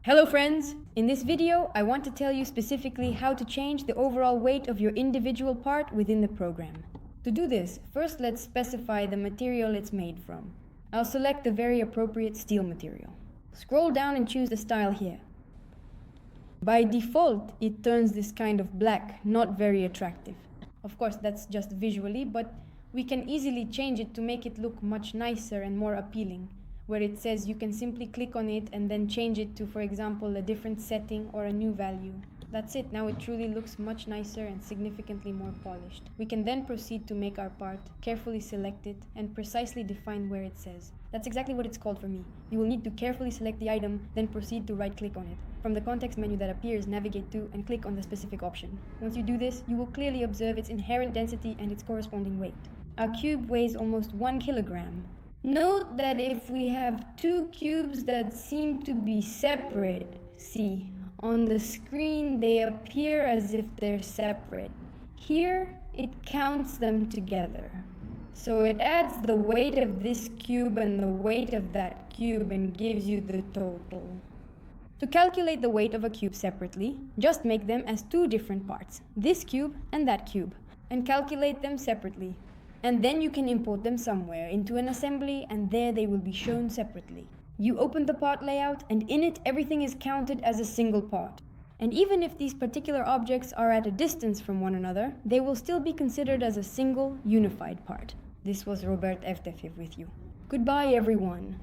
Hello friends! In this video, I want to tell you specifically how to change the overall weight of your individual part within the program. To do this, first let's specify the material it's made from. I'll select the very appropriate steel material. Scroll down and choose the style here. By default, it turns this kind of black, not very attractive. Of course, that's just visually, but we can easily change it to make it look much nicer and more appealing, where it says you can simply click on it and then change it to, for example, a different setting or a new value. That's it. Now it truly looks much nicer and significantly more polished. We can then proceed to make our part, carefully select it, and precisely define where it says. That's exactly what it's called for me. You will need to carefully select the item, then proceed to right-click on it. From the context menu that appears, navigate to and click on the specific option. Once you do this, you will clearly observe its inherent density and its corresponding weight. Our cube weighs almost 1 kilogram. Note that if we have two cubes that seem to be separate, see, on the screen they appear as if they're separate. Here, it counts them together. So it adds the weight of this cube and the weight of that cube and gives you the total. To calculate the weight of a cube separately, just make them as two different parts, this cube and that cube, and calculate them separately. And then you can import them somewhere into an assembly, and there they will be shown separately. You open the part layout, and in it everything is counted as a single part. And even if these particular objects are at a distance from one another, they will still be considered as a single, unified part. This was Robert Evtefev with you. Goodbye, everyone.